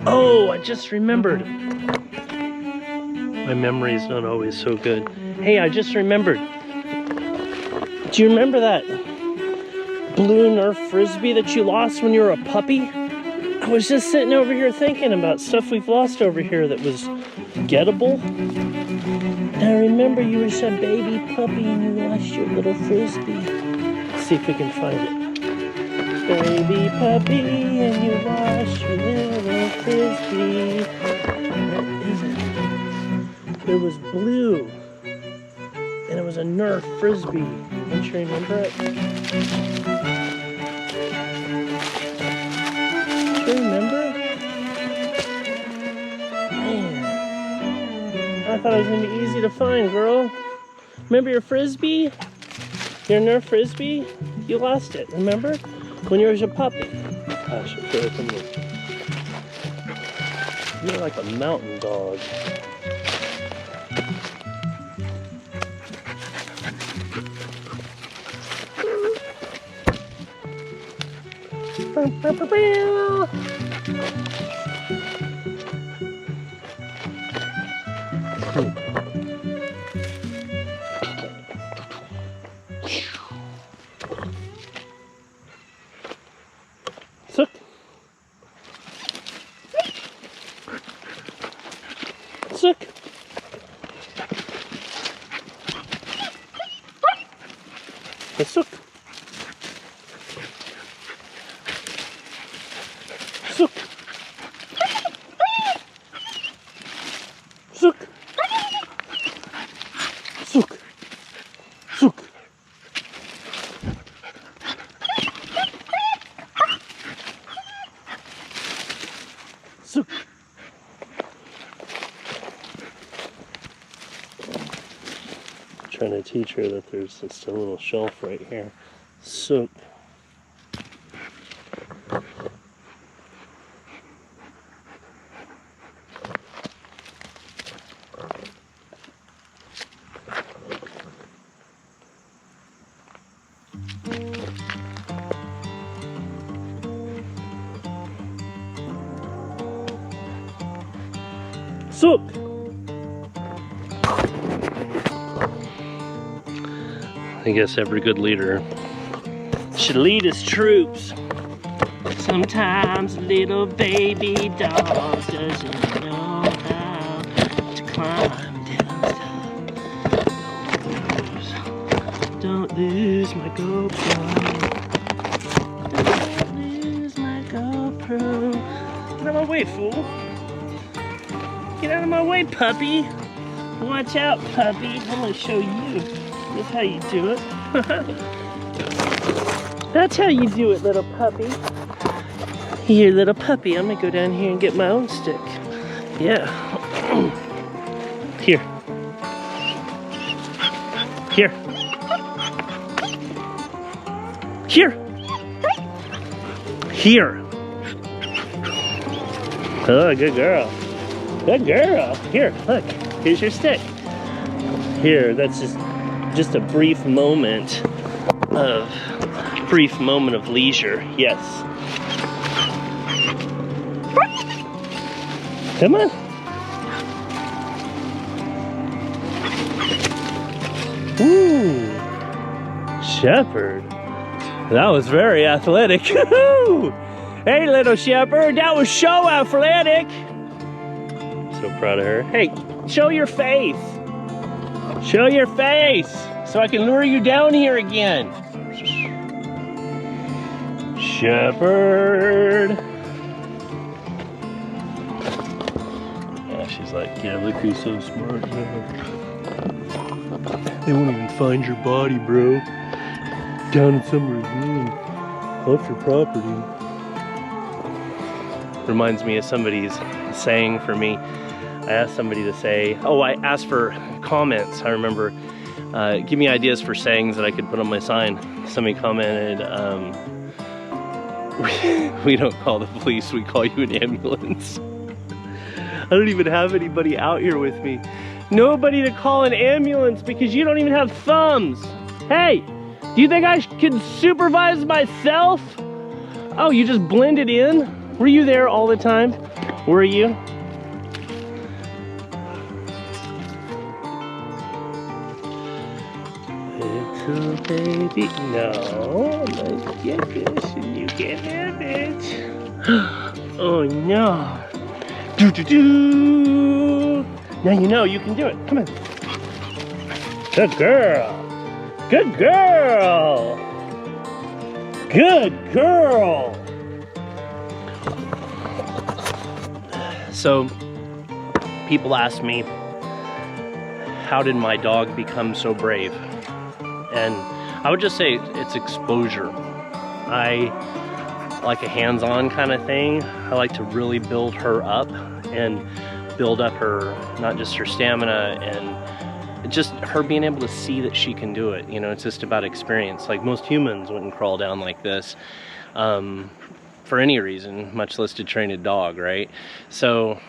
Oh, I just remembered. My memory is not always so good. Hey, I just remembered. Do you remember that blue Nerf Frisbee that you lost when you were a puppy? I was just sitting over here thinking about stuff we've lost over here that was gettable. And I remember you were a baby puppy and you lost your little Frisbee. Let's see if we can find it. Baby puppy and you lost your little Frisbee. Where is it? It was blue. And it was a Nerf Frisbee. Don't you remember it? Do you remember? Man. I thought it was going to be easy to find, girl. Remember your Frisbee? Your Nerf Frisbee? You lost it, remember? When you were a puppy. Gosh, I feel like you're like a mountain dog. Look. Look. Let's look. Look. Look. Look. Look. Look. Trying to teach her that there's just a little shelf right here. Soak. Soak. I guess every good leader should lead his troops. Sometimes little baby dog doesn't know how to climb down stuff. Don't lose my GoPro. Don't lose my GoPro. Get out of my way, fool. Get out of my way, puppy. Watch out, puppy. I'm gonna show you. That's how you do it. That's how you do it, little puppy. Here, little puppy. I'm gonna go down here and get my own stick. Yeah. Here. Here. Here. Here. Oh, good girl. Good girl. Here, look. Here's your stick. Here, that's just a brief moment of leisure. Yes. Come on. Ooh. Shepherd. That was very athletic. Hey, little shepherd, that was so athletic. So proud of her. Hey, show your face. Show your face so I can lure you down here again. Shepherd. Yeah, she's like, yeah, look who's so smart. They won't even find your body, bro. Down in some ravine. Off your property. Reminds me of somebody's saying for me. I asked somebody to say, oh, I asked for comments. I remember, give me ideas for sayings that I could put on my sign. Somebody commented, we don't call the police, we call you an ambulance. I don't even have anybody out here with me. Nobody to call an ambulance because you don't even have thumbs. Hey, do you think I could supervise myself? Oh, you just blended in? Were you there all the time? Were you? Little baby, no, let's get this and you can have it. Oh no. Do do do. Now you know you can do it. Come on. Good girl. Good girl. Good girl. So, people ask me, how did my dog become so brave? And I would just say it's exposure. I like a hands-on kind of thing. I like to really build her up and build up her, not just her stamina and just her being able to see that she can do it. You know, it's just about experience. Like most humans wouldn't crawl down like this for any reason, much less to train a dog, right? So,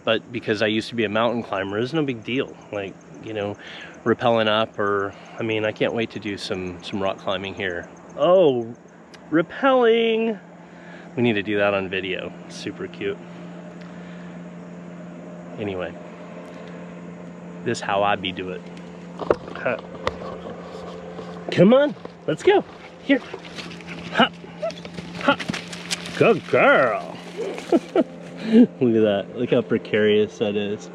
but because I used to be a mountain climber, it's no big deal. Like, you know, rappelling up or, I mean, I can't wait to do some rock climbing here. Oh, rappelling. We need to do that on video. Super cute. Anyway, this is how I be do it. Come on, let's go. Here. Hop, hop. Good girl. Look at that. Look how precarious that is.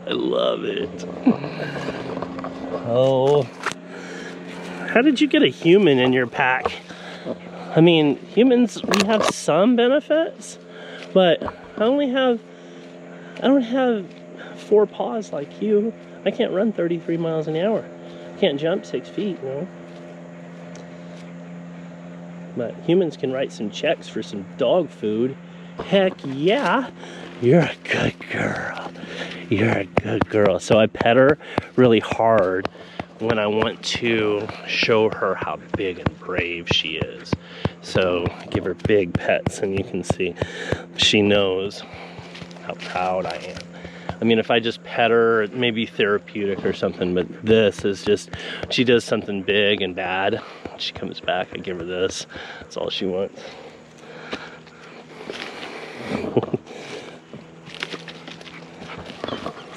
I love it. Oh. How did you get a human in your pack? I mean, humans, we have some benefits, but I don't have 4 paws like you. I can't run 33 miles an hour. I can't jump 6 feet, you know? But humans can write some checks for some dog food. Heck yeah. You're a good girl. You're a good girl. So I pet her really hard when I want to show her how big and brave she is. So I give her big pets and you can see she knows how proud I am. I mean, if I just pet her, it may be therapeutic or something, but this is just, she does something big and bad. When she comes back, I give her this. That's all she wants.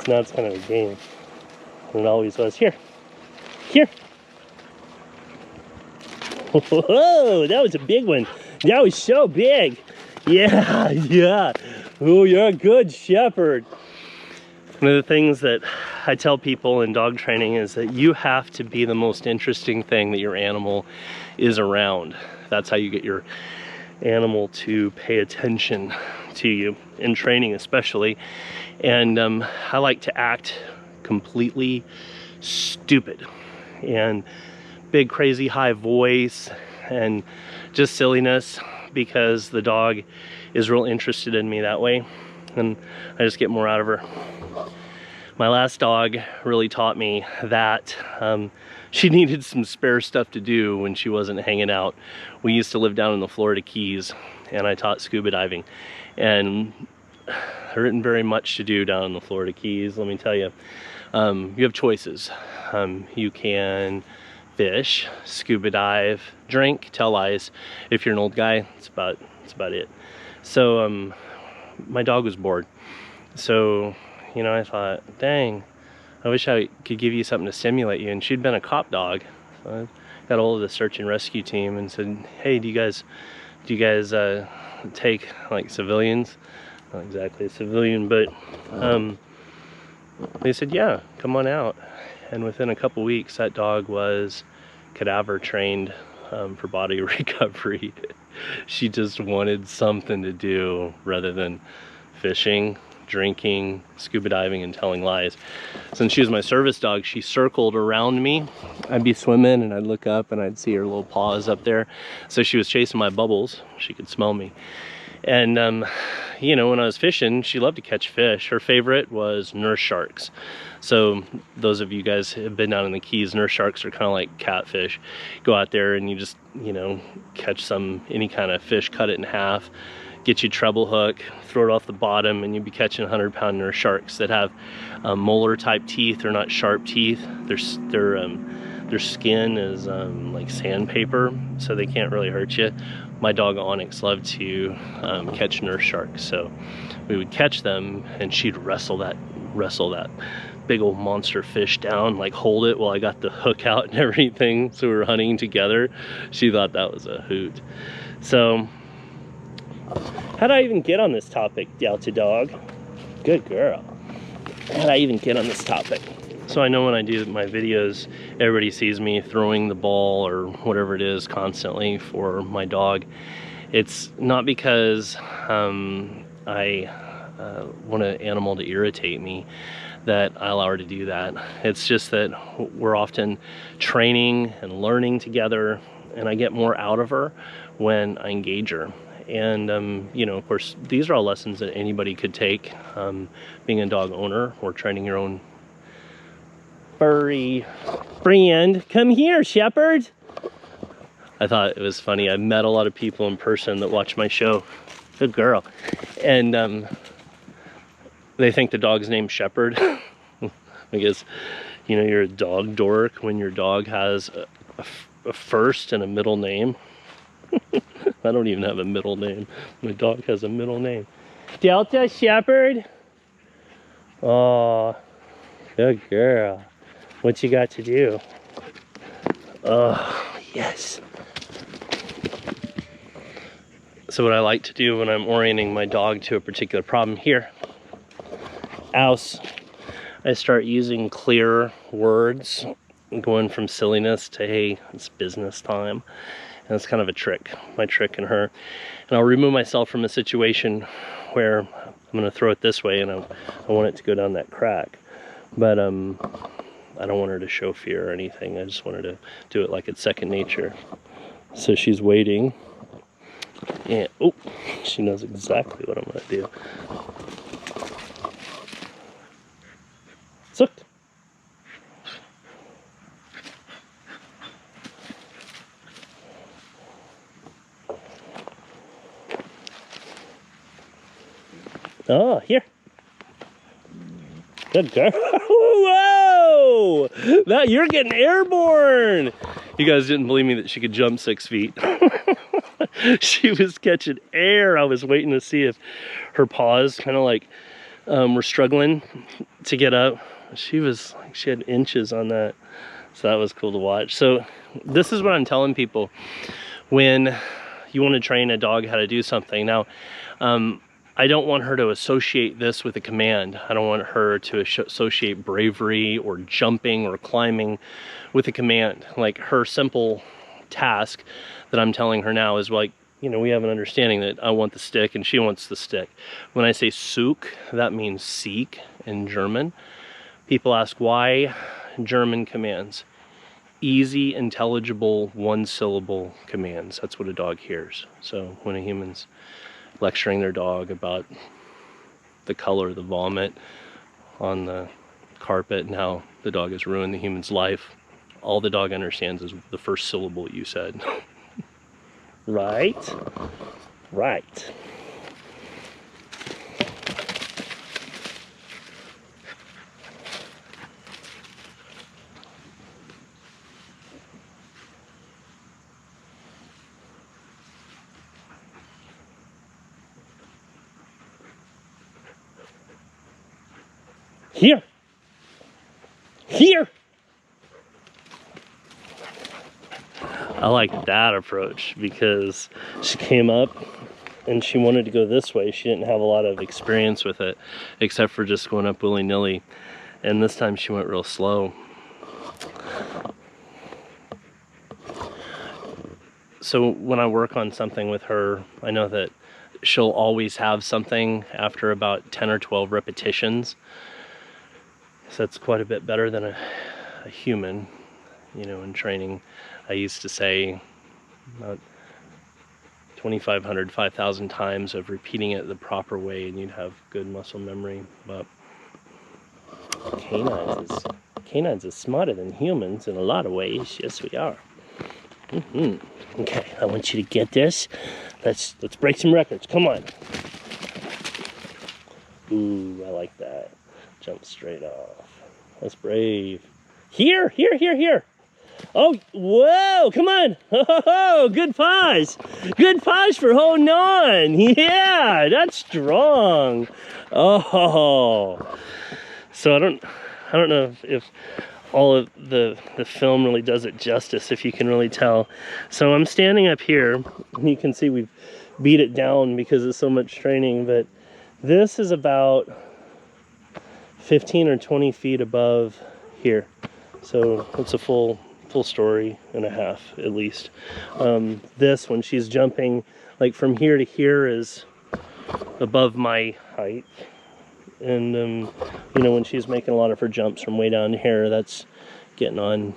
So now it's kind of a game. And it always was. Here. Here. Whoa, that was a big one. That was so big. Yeah, yeah. Oh, you're a good shepherd. One of the things that I tell people in dog training is that you have to be the most interesting thing that your animal is around. That's how you get your animal to pay attention to you, in training especially. And I like to act completely stupid and big crazy high voice and just silliness because the dog is real interested in me that way, and I just get more out of her. My last dog really taught me that she needed some spare stuff to do when she wasn't hanging out. We used to live down in the Florida Keys and I taught scuba diving, and there isn't very much to do down in the Florida Keys, let me tell you. You have choices. You can fish, scuba dive, drink, tell lies. If you're an old guy, that's about it. So my dog was bored. So, you know, I thought, dang, I wish I could give you something to stimulate you. And she'd been a cop dog. So I got hold of the search and rescue team and said, hey, do you guys take like civilians? Not exactly a civilian, but they said, yeah, come on out. And within a couple weeks, that dog was cadaver trained for body recovery. She just wanted something to do rather than fishing. drinking, scuba diving, and telling lies. Since she was my service dog, she circled around me. I'd be swimming and I'd look up and I'd see her little paws up there. So she was chasing my bubbles. She could smell me. And you know, when I was fishing, she loved to catch fish. Her favorite was nurse sharks. So those of you guys who have been down in the Keys, nurse sharks are kind of like catfish. Go out there and you just, you know, catch any kind of fish, cut it in half, get you a treble hook, throw it off the bottom, and you'd be catching 100-pound nurse sharks that have molar type teeth. They're not sharp teeth. Their skin is like sandpaper, so they can't really hurt you. My dog Onyx loved to catch nurse sharks, so we would catch them and she'd wrestle that big old monster fish down, like hold it while I got the hook out and everything, so we were hunting together. She thought that was a hoot. So how'd I even get on this topic, Delta Dog? Good girl. How'd I even get on this topic? So I know when I do my videos, everybody sees me throwing the ball or whatever it is constantly for my dog. It's not because I want an animal to irritate me that I allow her to do that. It's just that we're often training and learning together, and I get more out of her when I engage her. And you know, of course, these are all lessons that anybody could take, being a dog owner or training your own furry friend. Come here, Shepherd. I thought it was funny. I met a lot of people in person that watch my show. Good girl. And they think the dog's named Shepherd. I guess, you know, you're a dog dork when your dog has a first and a middle name. I don't even have a middle name. My dog has a middle name. Delta Shepherd. Oh, good girl. What you got to do? Oh, yes. So what I like to do when I'm orienting my dog to a particular problem here, ouse, I start using clear words, going from silliness to, hey, it's business time. And it's kind of a trick, my trick in her. And I'll remove myself from a situation where I'm gonna throw it this way and I want it to go down that crack. But I don't want her to show fear or anything. I just want her to do it like it's second nature. So she's waiting. And, oh, she knows exactly what I'm gonna do. Look. Oh, here. Good girl. Whoa! That, you're getting airborne. You guys didn't believe me that she could jump 6 feet. She was catching air. I was waiting to see if her paws kind of like were struggling to get up. She had inches on that. So that was cool to watch. So this is what I'm telling people when you want to train a dog how to do something. Now, I don't want her to associate this with a command. I don't want her to associate bravery or jumping or climbing with a command. Like, her simple task that I'm telling her now is like, you know, we have an understanding that I want the stick and she wants the stick. When I say such, that means seek in German. People ask why German commands. Easy, intelligible, one-syllable commands. That's what a dog hears. So when a human's lecturing their dog about the color of the vomit on the carpet and how the dog has ruined the human's life, all the dog understands is the first syllable you said. Right? Right. Here. Here. I like that approach because she came up and she wanted to go this way. She didn't have a lot of experience with it except for just going up willy-nilly. And this time she went real slow. So when I work on something with her, I know that she'll always have something after about 10 or 12 repetitions. So that's quite a bit better than a human. You know, in training, I used to say about 2,500, 5,000 times of repeating it the proper way, and you'd have good muscle memory. But canines is smarter than humans in a lot of ways. Yes, we are. Okay, I want you to get this. Let's break some records. Come on. Ooh, I like that. Jump straight off. That's brave. Here. Oh, whoa, come on. Oh, good pause. Good pause for holding on. Yeah, that's strong. Oh. So I don't know if all of the film really does it justice, if you can really tell. So I'm standing up here, and you can see we've beat it down because of so much training, but this is about 15 or 20 feet above here. So it's a full story and a half at least. This, when she's jumping like from here to here, is above my height. And you know, when she's making a lot of her jumps from way down here, that's getting on.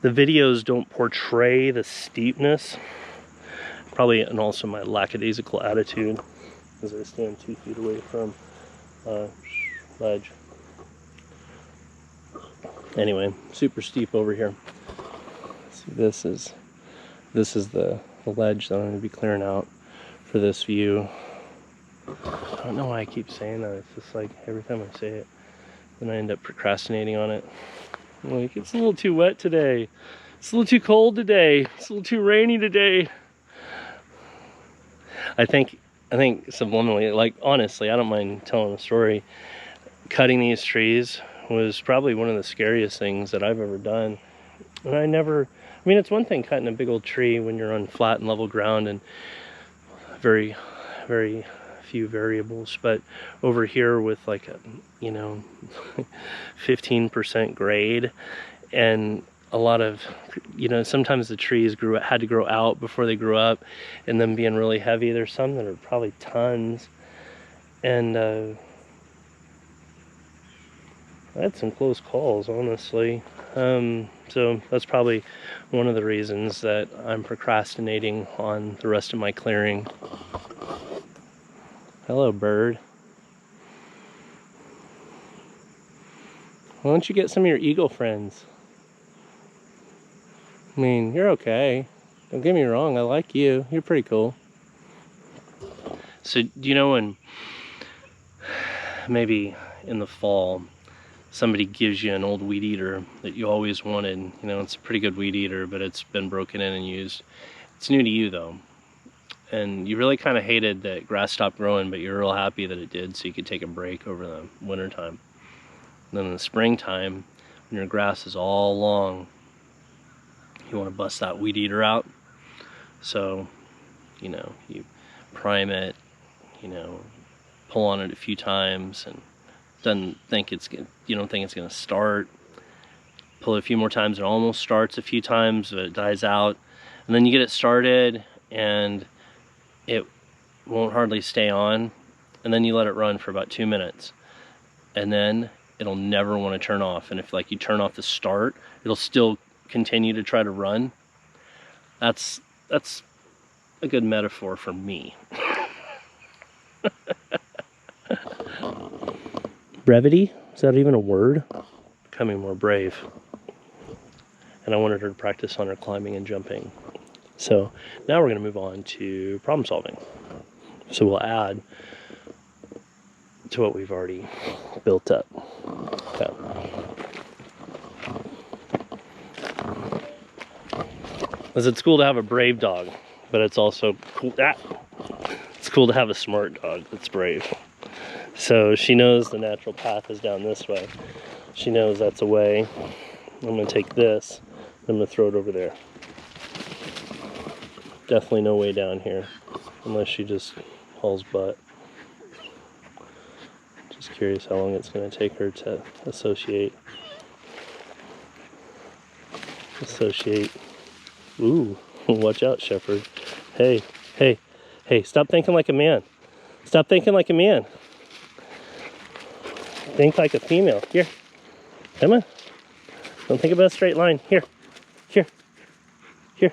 The videos don't portray the steepness, probably, and also my lackadaisical attitude as I stand 2 feet away from ledge. Anyway, super steep over here. See, this is the ledge that I'm going to be clearing out for this view. I don't know why I keep saying that. It's just like every time I say it, then I end up procrastinating on it. Like, it's a little too wet today. It's a little too cold today. It's a little too rainy today. I think subliminally, like, honestly, I don't mind telling a story. Cutting these trees was probably one of the scariest things that I've ever done. And I mean, it's one thing cutting a big old tree when you're on flat and level ground and very, very few variables, but over here with like a, you know, 15% grade, and a lot of, you know, sometimes the trees had to grow out before they grew up, and them being really heavy. There's some that are probably tons, and I had some close calls, honestly. So that's probably one of the reasons that I'm procrastinating on the rest of my clearing. Hello, bird. Why don't you get some of your eagle friends? I mean, you're okay. Don't get me wrong, I like you. You're pretty cool. So, do you know when maybe in the fall somebody gives you an old weed eater that you always wanted? You know, it's a pretty good weed eater, but it's been broken in and used. It's new to you though. And you really kind of hated that grass stopped growing, but you're real happy that it did, so you could take a break over the winter time. And then in the springtime, when your grass is all long, you want to bust that weed eater out. So, you know, you prime it, you know, pull on it a few times, and you don't think it's going to start. Pull it a few more times, it almost starts a few times, but it dies out. And then you get it started, and it won't hardly stay on, and then you let it run for about 2 minutes, and then it'll never want to turn off. And if like you turn off the start, it'll still continue to try to run. That's a good metaphor for me. Brevity, is that even a word? Becoming more brave. And I wanted her to practice on her climbing and jumping. So now we're going to move on to problem solving. So we'll add to what we've already built up. Okay. Because it's cool to have a brave dog, but it's also cool. It's cool to have a smart dog that's brave. So she knows the natural path is down this way. She knows that's a way. I'm going to take this. I'm going to throw it over there. Definitely no way down here, unless she just hauls butt. Just curious how long it's going to take her to associate. Ooh, watch out, shepherd. Hey, Hey, stop thinking like a man. Stop thinking like a man. Think like a female. Here. Come on. Don't think about a straight line. Here. Here. Here.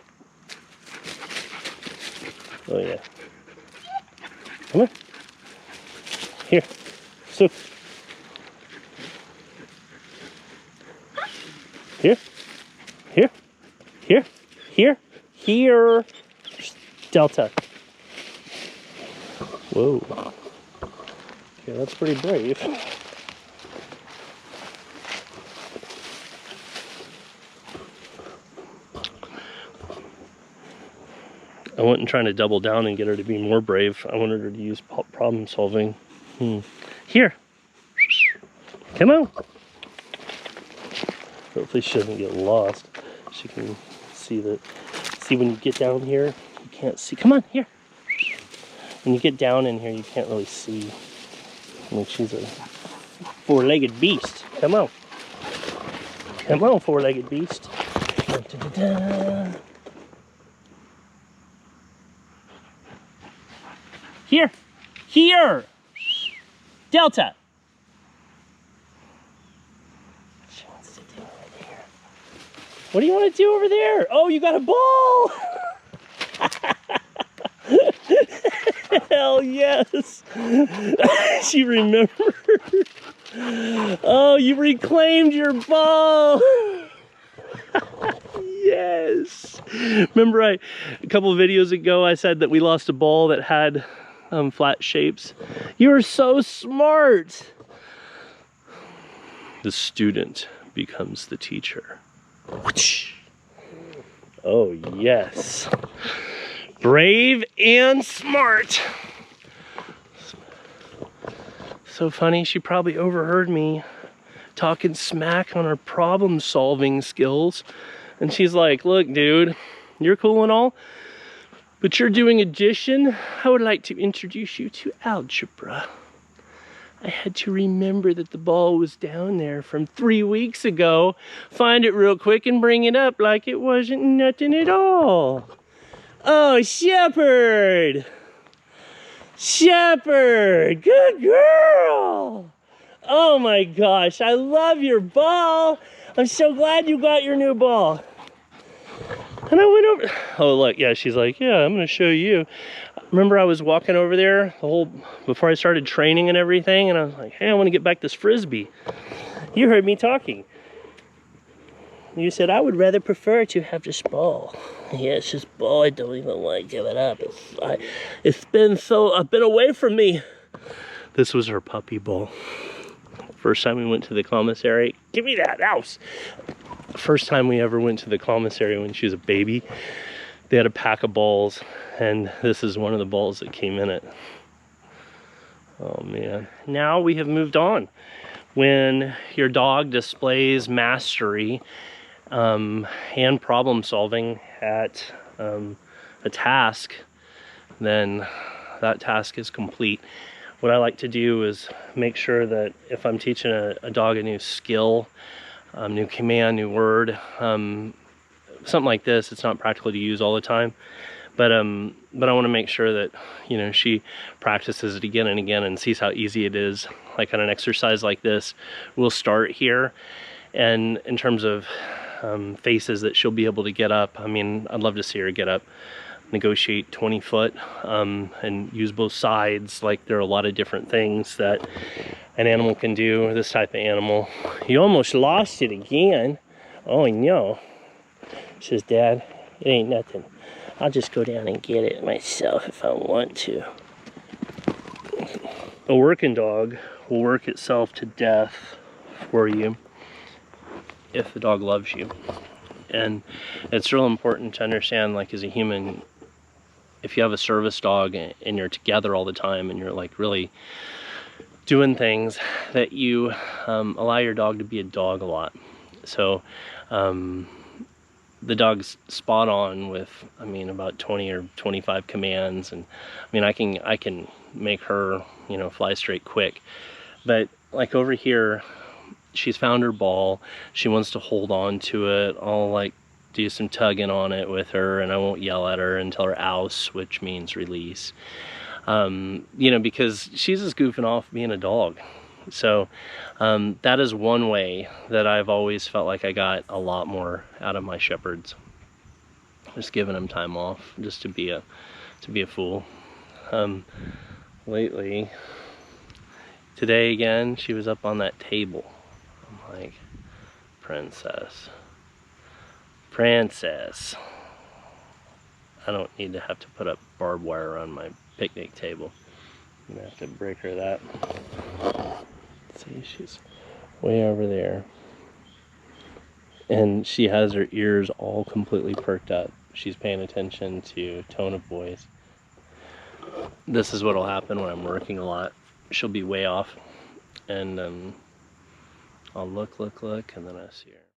Oh, yeah. Come on. Here. So. Here. Here. Here. Here. Here. Delta. Whoa. Okay, that's pretty brave. I wasn't trying to double down and get her to be more brave. I wanted her to use problem solving. Here. Come on. Hopefully she doesn't get lost. She can see that. See, when you get down here, you can't see. Come on, here. When you get down in here, you can't really see. I mean, she's a four-legged beast. Come on. Come on, four-legged beast. Dun, dun, dun, dun. Here. Here. Delta. She wants to do over there. What do you want to do over there? Oh, you got a ball. Hell yes. She remembered. Oh, you reclaimed your ball. Yes. Remember a couple of videos ago I said that we lost a ball that had flat shapes. You are so smart. The student becomes the teacher. Oh yes. Brave and smart. So funny, she probably overheard me talking smack on her problem solving skills. And she's like, look, dude, you're cool and all, but you're doing addition. I would like to introduce you to algebra. I had to remember that the ball was down there from 3 weeks ago. Find it real quick and bring it up like it wasn't nothing at all. Oh, Shepherd! Shepherd! Good girl! Oh my gosh, I love your ball. I'm so glad you got your new ball. And I went over, oh look, yeah, she's like, yeah, I'm gonna show you. Remember I was walking over there before I started training and everything, and I was like, hey, I wanna get back this Frisbee. You heard me talking. You said, I would rather prefer to have this ball. Yeah, it's this ball, I don't even want to give it up. It's been so, I've been away from me. This was her puppy ball. First time we went to the commissary, give me that house. First time we ever went to the commissary when she was a baby, they had a pack of balls, and this is one of the balls that came in it. Oh man. Now we have moved on. When your dog displays mastery and problem solving at a task, then that task is complete. What I like to do is make sure that if I'm teaching a dog a new skill, new command, new word, something like this, it's not practical to use all the time, but I want to make sure that, you know, she practices it again and again and sees how easy it is. Like on an exercise like this, we'll start here, and in terms of faces that she'll be able to get up, I mean, I'd love to see her get up, negotiate 20 foot, and use both sides. Like, there are a lot of different things that an animal can do. This type of animal, you almost lost it again. Oh no. Says, Dad, it ain't nothing. I'll just go down and get it myself if I want to. A working dog will work itself to death for you if the dog loves you. And it's real important to understand, like, as a human, if you have a service dog and you're together all the time and you're like really doing things, that you allow your dog to be a dog a lot. So the dog's spot on with, I mean, about 20 or 25 commands, and I mean, I can make her, you know, fly straight quick. But like over here, she's found her ball. She wants to hold on to it. I'll like do some tugging on it with her, and I won't yell at her and tell her ouse, which means release. You know, because she's just goofing off being a dog. So that is one way that I've always felt like I got a lot more out of my shepherds. Just giving them time off, just to be a fool. Lately, today again, she was up on that table. I'm like, princess, I don't need to have to put up barbed wire on my picnic table. I'm gonna have to break her that. See, she's way over there. And she has her ears all completely perked up. She's paying attention to tone of voice. This is what'll happen when I'm working a lot. She'll be way off, and I'll look, and then I see her.